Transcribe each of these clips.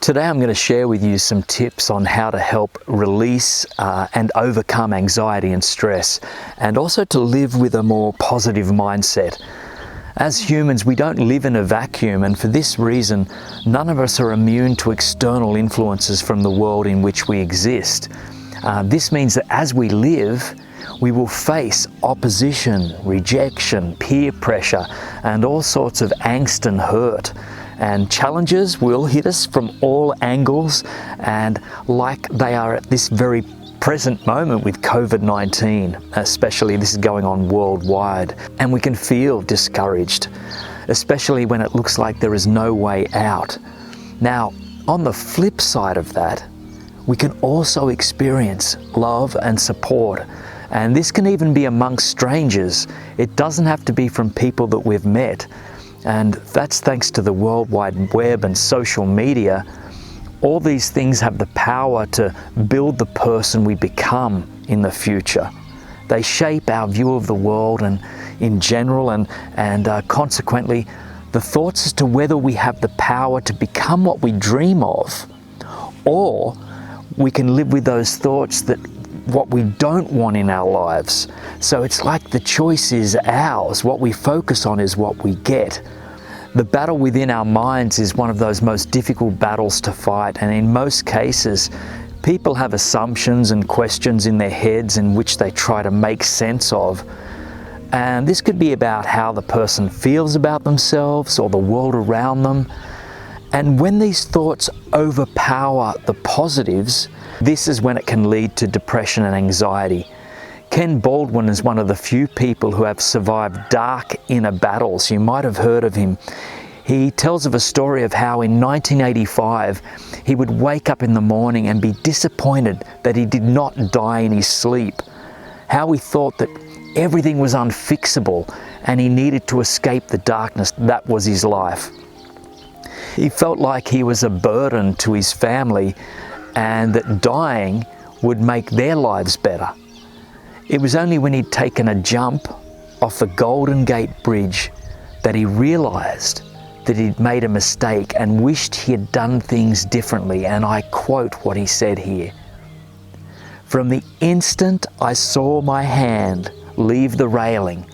Today I'm going to share with you some tips on how to help release and overcome anxiety and stress, and also to live with a more positive mindset. As humans, we don't live in a vacuum, and for this reason, none of us are immune to external influences from the world in which we exist. This means that as we live, we will face opposition, rejection, peer pressure, and all sorts of angst and hurt. And challenges will hit us from all angles, and like they are at this very present moment with COVID-19, especially this is going on worldwide, and we can feel discouraged, especially when it looks like there is no way out. Now, on the flip side of that, we can also experience love and support, and this can even be amongst strangers. It doesn't have to be from people that we've met. And that's thanks to the World Wide Web and social media. All these things have the power to build the person we become in the future. They shape our view of the world and in general, and consequently, the thoughts as to whether we have the power to become what we dream of, or we can live with those thoughts that what we don't want in our lives. So it's like the choice is ours. What we focus on is what we get. The battle within our minds is one of those most difficult battles to fight, and in most cases, people have assumptions and questions in their heads in which they try to make sense of. And this could be about how the person feels about themselves or the world around them. And when these thoughts overpower the positives, this is when it can lead to depression and anxiety. Ken Baldwin is one of the few people who have survived dark inner battles. You might have heard of him. He tells of a story of how in 1985 he would wake up in the morning and be disappointed that he did not die in his sleep. How he thought that everything was unfixable and he needed to escape the darkness. That was his life. He felt like he was a burden to his family, and that dying would make their lives better. It was only when he'd taken a jump off the Golden Gate Bridge that he realized that he'd made a mistake and wished he had done things differently. And I quote what he said here: "From the instant I saw my hand leave the railing,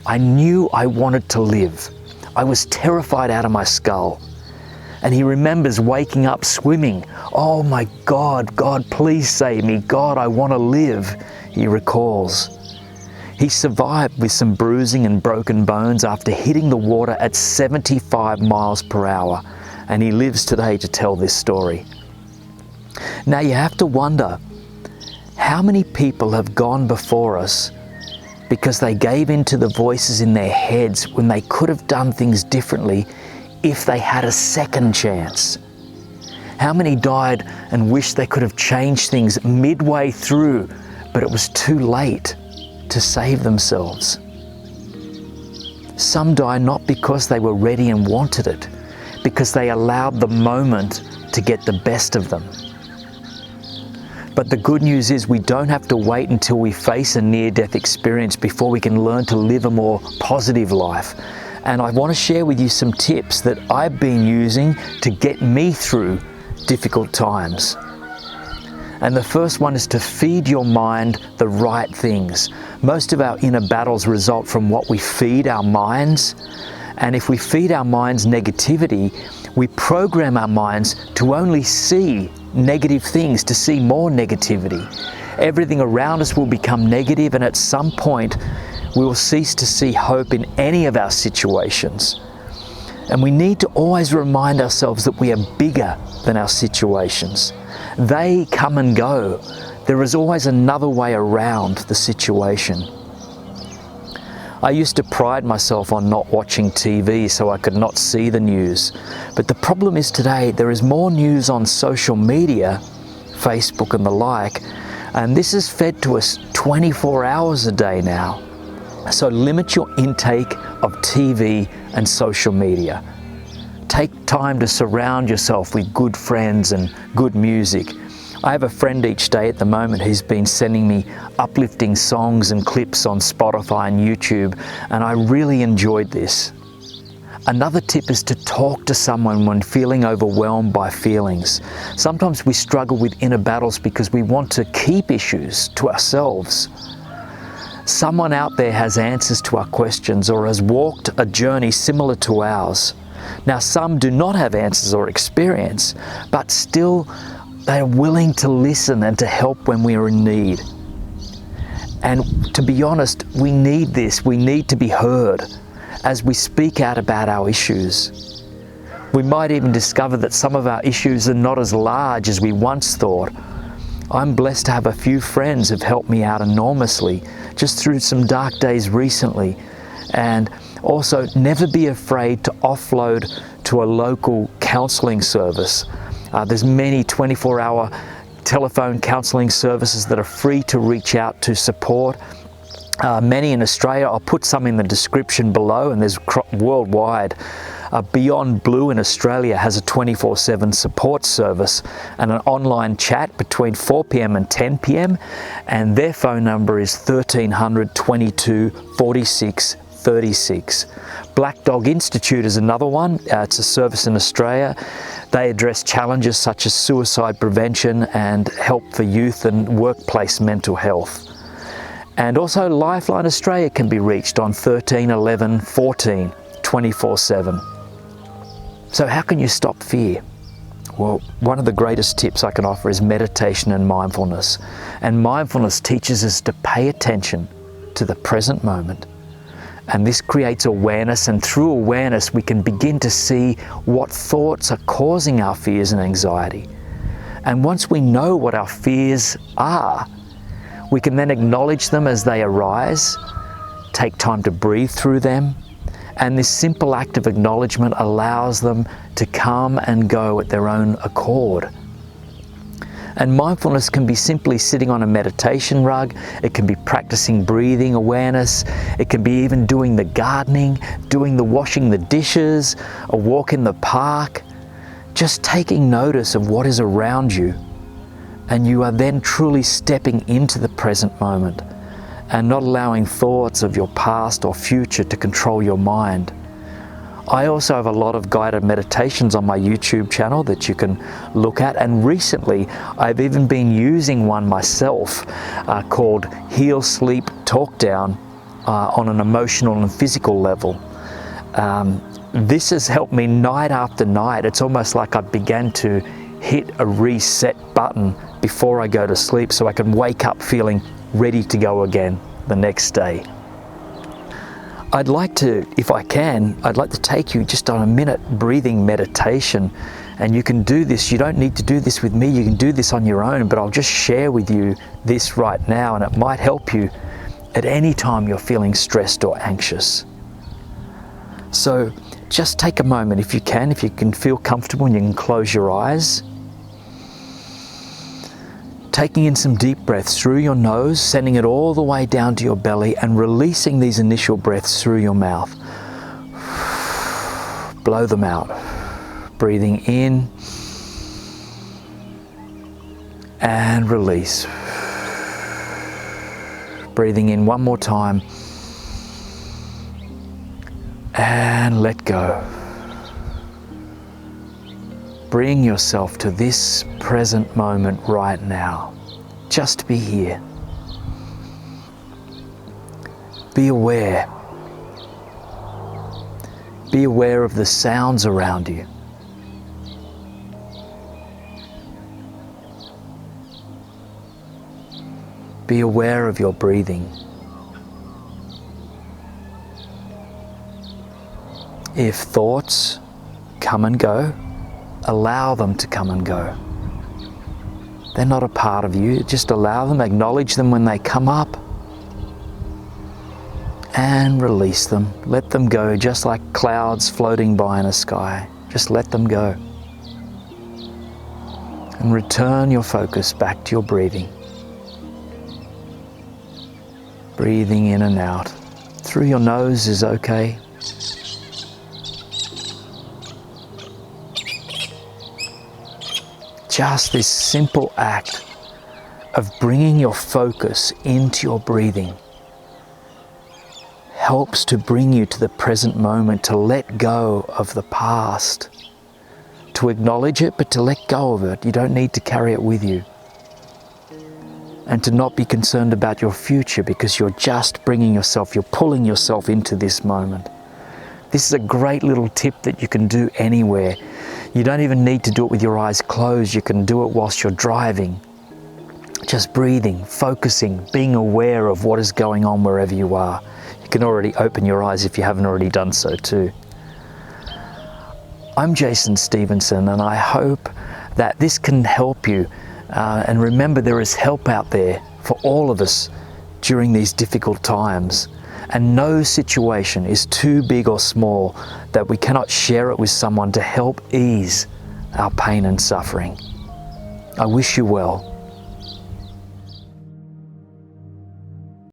I knew I wanted to live. I was terrified out of my skull." And he remembers waking up swimming. "Oh my God, God, please save me. God, I want to live," he recalls. He survived with some bruising and broken bones after hitting the water at 75 miles per hour. And he lives today to tell this story. Now you have to wonder, how many people have gone before us because they gave in to the voices in their heads when they could have done things differently if they had a second chance? How many died and wished they could have changed things midway through, but it was too late to save themselves? Some die not because they were ready and wanted it, because they allowed the moment to get the best of them. But the good news is we don't have to wait until we face a near-death experience before we can learn to live a more positive life. And I want to share with you some tips that I've been using to get me through difficult times. And the first one is to feed your mind the right things. Most of our inner battles result from what we feed our minds. And if we feed our minds negativity, we program our minds to only see negative things, to see more negativity. Everything around us will become negative, and at some point, we will cease to see hope in any of our situations. And we need to always remind ourselves that we are bigger than our situations. They come and go. There is always another way around the situation. I used to pride myself on not watching TV so I could not see the news. But the problem is today there is more news on social media, Facebook and the like, and this is fed to us 24 hours a day now. So limit your intake of TV and social media. Take time to surround yourself with good friends and good music. I have a friend each day at the moment who's been sending me uplifting songs and clips on Spotify and YouTube, and I really enjoyed this. Another tip is to talk to someone when feeling overwhelmed by feelings. Sometimes we struggle with inner battles because we want to keep issues to ourselves. Someone out there has answers to our questions or has walked a journey similar to ours. Now, some do not have answers or experience, but still they are willing to listen and to help when we are in need. And to be honest, we need this. We need to be heard as we speak out about our issues. We might even discover that some of our issues are not as large as we once thought. I'm blessed to have a few friends who've helped me out enormously just through some dark days recently. And also, never be afraid to offload to a local counselling service. There's many 24-hour telephone counselling services that are free to reach out to support. Many in Australia. I'll put some in the description below, and there's worldwide. Beyond Blue in Australia has a 24/7 support service and an online chat between 4 p.m. and 10 p.m. and their phone number is 1300 22 46 36. Black Dog Institute is another one. It's a service in Australia. They address challenges such as suicide prevention and help for youth and workplace mental health. And also Lifeline Australia can be reached on 13 11 14 24/7. So how can you stop fear? Well, one of the greatest tips I can offer is meditation and mindfulness. And mindfulness teaches us to pay attention to the present moment. And this creates awareness, and through awareness we can begin to see what thoughts are causing our fears and anxiety. And once we know what our fears are, we can then acknowledge them as they arise, take time to breathe through them, and this simple act of acknowledgement allows them to come and go at their own accord. And mindfulness can be simply sitting on a meditation rug, it can be practicing breathing awareness, it can be even doing the gardening, doing the washing the dishes, a walk in the park, just taking notice of what is around you. And you are then truly stepping into the present moment and not allowing thoughts of your past or future to control your mind. I also have a lot of guided meditations on my YouTube channel that you can look at, and recently I've even been using one myself called Heal, Sleep, Talk Down on an emotional and physical level. This has helped me night after night. It's almost like I began to hit a reset button before I go to sleep so I can wake up feeling ready to go again the next day. I'd like to, if I can, I'd like to take you just on a minute breathing meditation. And you can do this, you don't need to do this with me, you can do this on your own, but I'll just share with you this right now, and it might help you at any time you're feeling stressed or anxious. So just take a moment if you can feel comfortable, and you can close your eyes. Taking in some deep breaths through your nose, sending it all the way down to your belly, and releasing these initial breaths through your mouth. Blow them out. Breathing in and release. Breathing in one more time and let go. Bring yourself to this present moment right now. Just be here. Be aware. Be aware of the sounds around you. Be aware of your breathing. If thoughts come and go, allow them to come and go. They're not a part of you. Just allow them, acknowledge them when they come up, and release them. Let them go, just like clouds floating by in a sky. Just let them go. And return your focus back to your breathing. Breathing in and out. Through your nose is okay. Just this simple act of bringing your focus into your breathing helps to bring you to the present moment, to let go of the past, to acknowledge it, but to let go of it. You don't need to carry it with you. And to not be concerned about your future, because you're just bringing yourself, you're pulling yourself into this moment. This is a great little tip that you can do anywhere. You don't even need to do it with your eyes closed. You can do it whilst you're driving. Just breathing, focusing, being aware of what is going on wherever you are. You can already open your eyes if you haven't already done so too. I'm Jason Stephenson, and I hope that this can help you. And remember, there is help out there for all of us during these difficult times. And no situation is too big or small that we cannot share it with someone to help ease our pain and suffering. I wish you well.